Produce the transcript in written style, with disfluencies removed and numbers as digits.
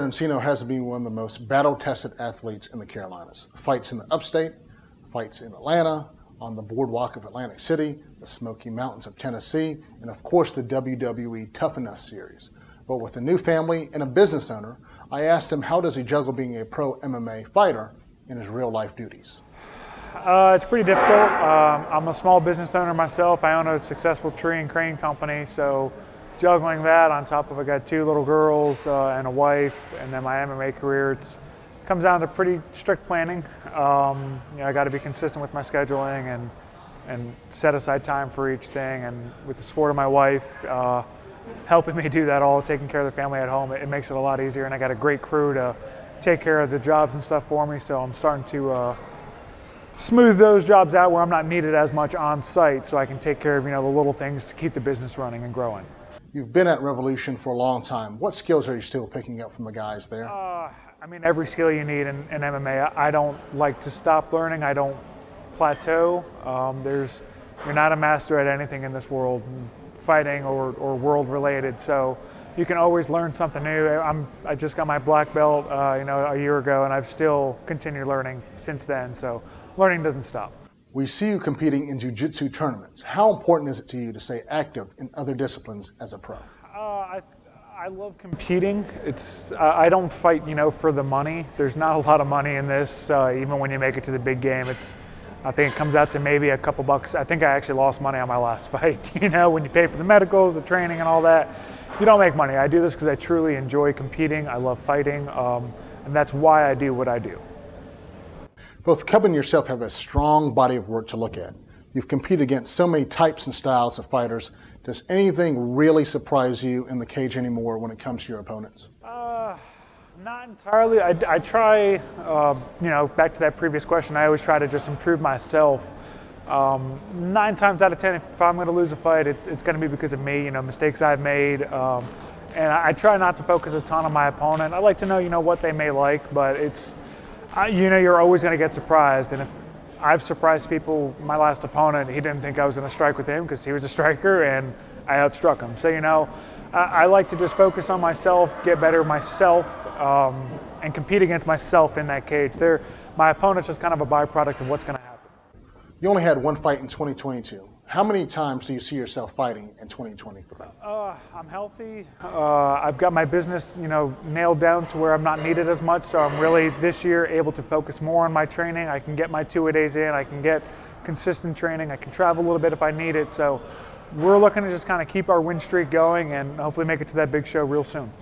Saraceno has been one of the most battle-tested athletes in the Carolinas. Fights in the upstate, fights in Atlanta, on the boardwalk of Atlantic City, the Smoky Mountains of Tennessee, and of course the WWE Tough Enough series. But with a new family and a business owner, I asked him how does he juggle being a pro MMA fighter and his real-life duties. It's pretty difficult. I'm a small business owner myself. I own a successful tree and crane company, so juggling that on top of I got 2 little girls and a wife, and then my MMA career, it comes down to pretty strict planning. I got to be consistent with my scheduling and set aside time for each thing. And with the support of my wife helping me do that all, taking care of the family at home, it makes it a lot easier. And I got a great crew to take care of the jobs and stuff for me. So I'm starting to smooth those jobs out where I'm not needed as much on site, so I can take care of the little things to keep the business running and growing. You've been at Revolution for a long time. What skills are you still picking up from the guys there? Every skill you need in MMA. I don't like to stop learning. I don't plateau. You're not a master at anything in this world, fighting or world related. So you can always learn something new. I just got my black belt, a year ago, and I've still continued learning since then. So learning doesn't stop. We see you competing in jiu-jitsu tournaments. How important is it to you to stay active in other disciplines as a pro? I love competing. I don't fight, for the money. There's not a lot of money in this, even when you make it to the big game. I think it comes out to maybe a couple bucks. I think I actually lost money on my last fight. When you pay for the medicals, the training, and all that, you don't make money. I do this because I truly enjoy competing. I love fighting, and that's why I do what I do. Both Cub and yourself have a strong body of work to look at. You've competed against so many types and styles of fighters. Does anything really surprise you in the cage anymore when it comes to your opponents? Not entirely. I try, back to that previous question, I always try to just improve myself. 9 times out of 10, if I'm going to lose a fight, it's going to be because of me, mistakes I've made. And I try not to focus a ton on my opponent. I like to know, what they may like, but you're always going to get surprised. And if I've surprised people, my last opponent, he didn't think I was going to strike with him because he was a striker and I outstruck him. So, I like to just focus on myself, get better myself, and compete against myself in that cage. My opponent's just kind of a byproduct of what's going to happen. You only had 1 fight in 2022. How many times do you see yourself fighting in 2023? I'm healthy. I've got my business, nailed down to where I'm not needed as much. So I'm really this year able to focus more on my training. I can get my 2-a-days in. I can get consistent training. I can travel a little bit if I need it. So we're looking to just kind of keep our win streak going and hopefully make it to that big show real soon.